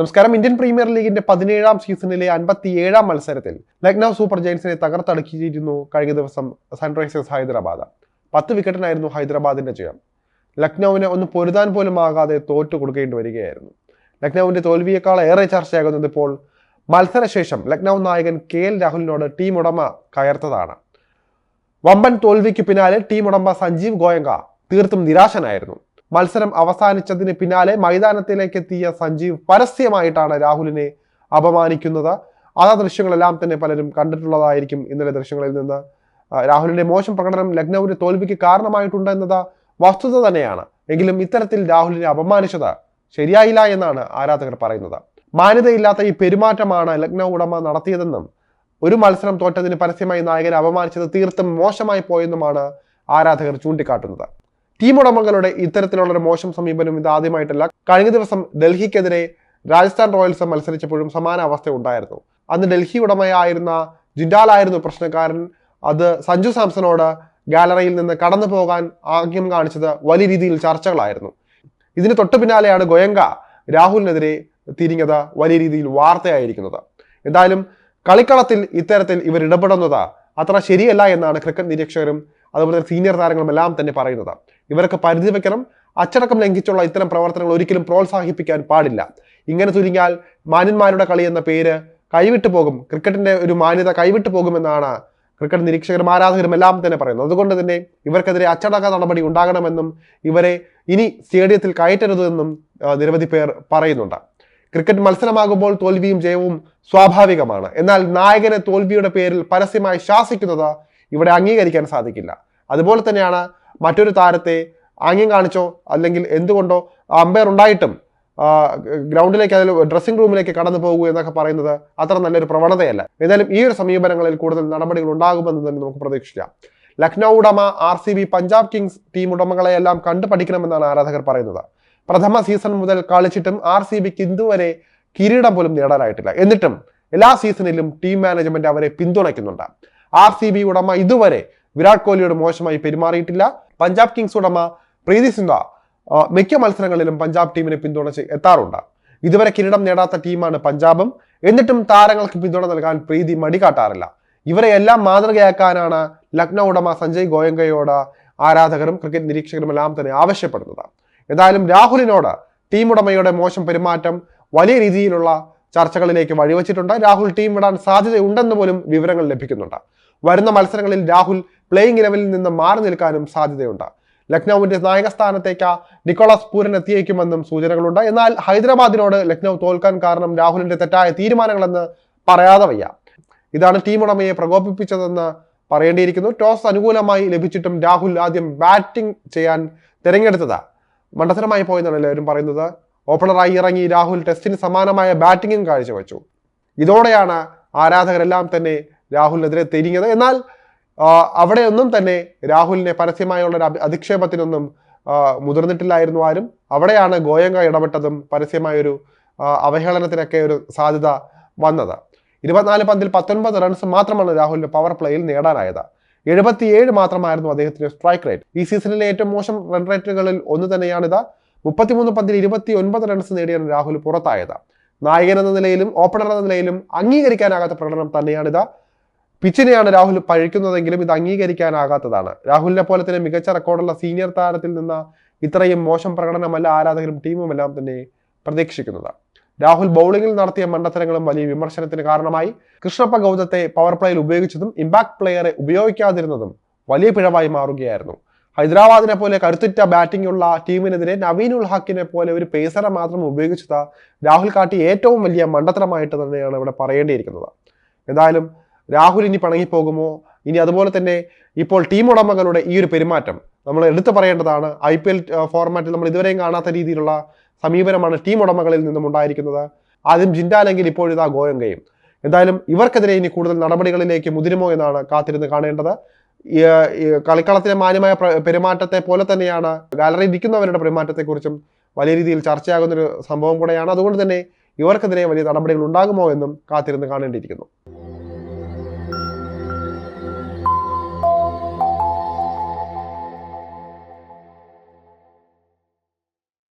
നമസ്കാരം. Indian premier ലീഗിന്റെ 17ാം സീസണിലെ 57ാം മത്സരത്തിൽ ലക്നൗ സൂപ്പർ ജയൻസിനെ തകർത്തടക്കിയിരുന്നു കഴിഞ്ഞ ദിവസം സൺറൈസേഴ്സ് ഹൈദരാബാദ്. 10 വിക്കറ്റിനായിരുന്നു ഹൈദരാബാദിന്റെ ജയം. ലക്നൌവിനെ ഒന്ന് പൊരുതാൻ പോലും ആകാതെ തോറ്റു കൊടുക്കേണ്ടി വരികയായിരുന്നു. ലക്നൌവിന്റെ തോൽവിയേക്കാൾ ഏറെ ചർച്ചയാകുന്നത് ഇപ്പോൾ മത്സരശേഷം ലക്നൌ നായകൻ KL രാഹുലിനോട് ടീം ഉടമ കയർത്തതാണ്. വമ്പൻ തോൽവിക്ക് പിന്നാലെ ടീം ഉടമ സഞ്ജീവ് ഗോയങ്ക തീർത്തും നിരാശനായിരുന്നു. മത്സരം അവസാനിച്ചതിന് പിന്നാലെ മൈതാനത്തിലേക്ക് എത്തിയ സഞ്ജീവ് പരസ്യമായിട്ടാണ് രാഹുലിനെ അപമാനിക്കുന്നത്. ആ ദൃശ്യങ്ങളെല്ലാം തന്നെ പലരും കണ്ടിട്ടുള്ളതായിരിക്കും. ഇന്നലെ ദൃശ്യങ്ങളിൽ നിന്ന് രാഹുലിന്റെ മോശം പ്രകടനം ലക്നൌവിന്റെ തോൽവിക്ക് കാരണമായിട്ടുണ്ട് എന്നത് വസ്തുത തന്നെയാണ്. എങ്കിലും ഇത്തരത്തിൽ രാഹുലിനെ അപമാനിച്ചത് ശരിയായില്ല എന്നാണ് ആരാധകർ പറയുന്നത്. മാന്യതയില്ലാത്ത ഈ പെരുമാറ്റമാണ് ലക്നൌ ഉടമ നടത്തിയതെന്നും ഒരു മത്സരം തോറ്റതിന് പരസ്യമായി നായകനെ അപമാനിച്ചത് തീർത്തും മോശമായി പോയെന്നുമാണ് ആരാധകർ ചൂണ്ടിക്കാട്ടുന്നത്. ടീം ഉടമകളുടെ ഇത്തരത്തിലുള്ളൊരു മോശം സമീപനം ഇത് ആദ്യമായിട്ടല്ല. കഴിഞ്ഞ ദിവസം ഡൽഹിക്കെതിരെ രാജസ്ഥാൻ റോയൽസ് മത്സരിച്ചപ്പോഴും സമാന അവസ്ഥ ഉണ്ടായിരുന്നു. അന്ന് ഡൽഹി ഉടമയായിരുന്ന ജിൻഡാലായിരുന്നു പ്രശ്നക്കാരൻ. അത് സഞ്ജു സാംസണോട് ഗാലറിയിൽ നിന്ന് കടന്നു പോകാൻ ആംഗ്യം കാണിച്ചത് വലിയ രീതിയിൽ ചർച്ചകളായിരുന്നു. ഇതിന് തൊട്ടു പിന്നാലെയാണ് ഗോയങ്ക രാഹുലിനെതിരെ തിരിഞ്ഞത് വലിയ രീതിയിൽ വാർത്തയായിരിക്കുന്നത്. എന്തായാലും കളിക്കളത്തിൽ ഇത്തരത്തിൽ ഇവർ ഇടപെടുന്നത് അത്ര ശരിയല്ല എന്നാണ് ക്രിക്കറ്റ് നിരീക്ഷകരും അതുപോലെ സീനിയർ താരങ്ങളും എല്ലാം തന്നെ പറയുന്നത്. ഇവർക്ക് പരിധി വെക്കണം. അച്ചടക്കം ലംഘിച്ചുള്ള ഇത്തരം പ്രവർത്തനങ്ങൾ ഒരിക്കലും പ്രോത്സാഹിപ്പിക്കാൻ പാടില്ല. ഇങ്ങനെ തുനിഞ്ഞാൽ മാന്യന്മാരുടെ കളി എന്ന പേര് കൈവിട്ടു പോകും, ക്രിക്കറ്റിന്റെ ഒരു മാന്യത കൈവിട്ടു പോകുമെന്നാണ് ക്രിക്കറ്റ് നിരീക്ഷകരും ആരാധകരും എല്ലാം തന്നെ പറയുന്നത്. അതുകൊണ്ട് തന്നെ ഇവർക്കെതിരെ അച്ചടക്ക നടപടി ഉണ്ടാകണമെന്നും ഇവരെ ഇനി സ്റ്റേഡിയത്തിൽ കയറ്റരുതെന്നും നിരവധി പേർ പറയുന്നുണ്ട്. ക്രിക്കറ്റ് മത്സരമാകുമ്പോൾ തോൽവിയും ജയവും സ്വാഭാവികമാണ്. എന്നാൽ നായകനെ തോൽവിയുടെ പേരിൽ പരസ്യമായി ശാസിക്കുന്നത് ഇവിടെ അംഗീകരിക്കാൻ സാധിക്കില്ല. അതുപോലെ തന്നെയാണ് മറ്റൊരു താരത്തെ ആംഗ്യം കാണിച്ചോ അല്ലെങ്കിൽ എന്തുകൊണ്ടോ അമ്പയർ ഉണ്ടായിട്ടും ഗ്രൗണ്ടിലേക്ക് അതിൽ ഡ്രസ്സിംഗ് റൂമിലേക്ക് കടന്നു പോകൂ എന്നൊക്കെ പറയുന്നത് അത്ര നല്ലൊരു പ്രവണതയല്ല. എന്നാലും ഈ ഒരു സമീപനങ്ങളിൽ കൂടുതൽ നടപടികൾ ഉണ്ടാകുമെന്ന് തന്നെ നമുക്ക് പ്രതീക്ഷിക്കാം. ലക്നൌ ഉടമ RCB, പഞ്ചാബ് കിങ്സ് ടീം ഉടമകളെയെല്ലാം കണ്ടു പഠിക്കണമെന്നാണ് ആരാധകർ പറയുന്നത്. പ്രഥമ സീസൺ മുതൽ കളിച്ചിട്ടും RCBക്ക് ഇതുവരെ കിരീടം പോലും നേടാനായിട്ടില്ല. എന്നിട്ടും എല്ലാ സീസണിലും ടീം മാനേജ്മെന്റ് അവരെ പിന്തുണയ്ക്കുന്നുണ്ട്. RCB ഉടമ ഇതുവരെ വിരാട് കോഹ്ലിയോട് മോശമായി പെരുമാറിയിട്ടില്ല. പഞ്ചാബ് കിങ്സ് ഉടമ പ്രീതി സിന്ധ മിക്ക മത്സരങ്ങളിലും പഞ്ചാബ് ടീമിനെ പിന്തുണച്ച് എത്താറുണ്ട്. ഇതുവരെ കിരീടം നേടാത്ത ടീമാണ് പഞ്ചാബും. എന്നിട്ടും താരങ്ങൾക്ക് പിന്തുണ നൽകാൻ പ്രീതി മടികാട്ടാറില്ല. ഇവരെ എല്ലാം മാതൃകയാക്കാനാണ് ലക്നൌ ഉടമ സഞ്ജയ് ഗോയങ്കയോട് ആരാധകരും ക്രിക്കറ്റ് നിരീക്ഷകരും എല്ലാം തന്നെ ആവശ്യപ്പെടുന്നത്. എന്തായാലും രാഹുലിനോട് ടീം ഉടമയുടെ മോശം പെരുമാറ്റം വലിയ രീതിയിലുള്ള ചർച്ചകളിലേക്ക് വഴിവെച്ചിട്ടുണ്ട്. രാഹുൽ ടീം വിടാൻ സാധ്യതയുണ്ടെന്ന് പോലും വിവരങ്ങൾ ലഭിക്കുന്നുണ്ട്. വരുന്ന മത്സരങ്ങളിൽ രാഹുൽ പ്ലേയിങ് ലെവലിൽ നിന്ന് മാറി നിൽക്കാനും സാധ്യതയുണ്ട്. ലക്നൌവിന്റെ നായക സ്ഥാനത്തേക്ക് നിക്കോളാസ് പൂരൻ എത്തിയേക്കുമെന്നും സൂചനകളുണ്ട്. എന്നാൽ ഹൈദരാബാദിനോട് ലക്നൌ തോൽക്കാൻ കാരണം രാഹുലിന്റെ തെറ്റായ തീരുമാനങ്ങളെന്ന് പറയാതെ വയ്യ. ഇതാണ് ടീം ഉടമയെ പ്രകോപിപ്പിച്ചതെന്ന് പറയേണ്ടിയിരിക്കുന്നു. ടോസ് അനുകൂലമായി ലഭിച്ചിട്ടും രാഹുൽ ആദ്യം ബാറ്റിംഗ് ചെയ്യാൻ തിരഞ്ഞെടുത്തത് മണ്ടത്തരമായി പോയെന്നാണ് എല്ലാവരും പറയുന്നത്. ഓപ്പണറായി ഇറങ്ങി രാഹുൽ ടെസ്റ്റിന് സമാനമായ ബാറ്റിംഗും കാഴ്ചവെച്ചു. ഇതോടെയാണ് ആരാധകരെല്ലാം തന്നെ രാഹുലിനെതിരെ തിരിഞ്ഞത്. എന്നാൽ അവിടെയൊന്നും തന്നെ രാഹുലിനെ പരസ്യമായുള്ള അധിക്ഷേപത്തിനൊന്നും മുതിർന്നിട്ടില്ലായിരുന്നു ആരും. അവിടെയാണ് ഗോയങ്ക ഇടപെട്ടതും പരസ്യമായൊരു അവഹേളനത്തിനൊക്കെ ഒരു സാധ്യത വന്നത്. 24 പന്തിൽ 19 റൺസ് മാത്രമാണ് രാഹുലിന്റെ പവർ പ്ലേയിൽ നേടാനായത്. 77 മാത്രമായിരുന്നു അദ്ദേഹത്തിന്റെ സ്ട്രൈക്ക് റേറ്റ്. ഈ സീസണിലെ ഏറ്റവും മോശം റൺ റേറ്റുകളിൽ ഒന്ന് തന്നെയാണിത്. 33 പന്തിൽ 29 റൺസ് നേടിയാണ് രാഹുൽ പുറത്തായത്. നായകൻ എന്ന നിലയിലും ഓപ്പണർ എന്ന നിലയിലും അംഗീകരിക്കാനാകാത്ത പ്രകടനം തന്നെയാണിത്. പിച്ചിനെയാണ് രാഹുൽ പഴിക്കുന്നതെങ്കിലും ഇത് അംഗീകരിക്കാനാകാത്തതാണ്. രാഹുലിനെ പോലെ തന്നെ മികച്ച റെക്കോർഡുള്ള സീനിയർ താരത്തിൽ നിന്ന് ഇത്രയും മോശം പ്രകടനമല്ല ആരാധകരും ടീമും എല്ലാം തന്നെ പ്രതീക്ഷിക്കുന്നത്. രാഹുൽ ബൗളിംഗിൽ നടത്തിയ മണ്ടത്തരങ്ങളും വലിയ വിമർശനത്തിന് കാരണമായി. കൃഷ്ണപ്പ ഗൗതത്തെ പവർ പ്ലേയിൽ ഉപയോഗിച്ചതും ഇമ്പാക്ട് പ്ലെയറെ ഉപയോഗിക്കാതിരുന്നതും വലിയ പിഴവായി മാറുകയായിരുന്നു. ഹൈദരാബാദിനെ പോലെ കരുത്തുറ്റ ബാറ്റിംഗ് ഉള്ള ടീമിനെതിരെ നവീൻ ഉൽ ഹക്കിനെ പോലെ ഒരു പേസറെ മാത്രം ഉപയോഗിച്ചത് രാഹുൽ കാട്ടി ഏറ്റവും വലിയ മണ്ടത്തരമായിട്ട് തന്നെയാണ് ഇവിടെ പറയേണ്ടിയിരിക്കുന്നത്. എന്തായാലും രാഹുൽ ഇനി പിണങ്ങിപ്പോകുമോ? ഇനി അതുപോലെ തന്നെ ഇപ്പോൾ ടീം ഉടമകളുടെ ഈ ഒരു പെരുമാറ്റം നമ്മൾ എടുത്തു പറയേണ്ടതാണ്. IPL ഫോർമാറ്റിൽ നമ്മൾ ഇതുവരെയും കാണാത്ത രീതിയിലുള്ള സമീപനമാണ് ടീം ഉടമകളിൽ നിന്നും ഉണ്ടായിരിക്കുന്നത്. ആദ്യം ജിൻഡാലെങ്കിൽ ഇപ്പോഴിതാ ഗോയങ്കയും. എന്തായാലും ഇവർക്കെതിരെ ഇനി കൂടുതൽ നടപടികളിലേക്ക് മുതിരുമോ എന്നാണ് കാത്തിരുന്ന് കാണേണ്ടത്. കളിക്കളത്തിലെ മാന്യമായ പെരുമാറ്റത്തെ പോലെ തന്നെയാണ് ഗാലറിയിൽ ഇരിക്കുന്നവരുടെ പെരുമാറ്റത്തെക്കുറിച്ചും വലിയ രീതിയിൽ ചർച്ചയാകുന്നൊരു സംഭവം കൂടെയാണ്. അതുകൊണ്ട് തന്നെ ഇവർക്കെതിരെ വലിയ നടപടികൾ ഉണ്ടാകുമോ എന്നും കാത്തിരുന്ന് കാണേണ്ടിയിരിക്കുന്നു.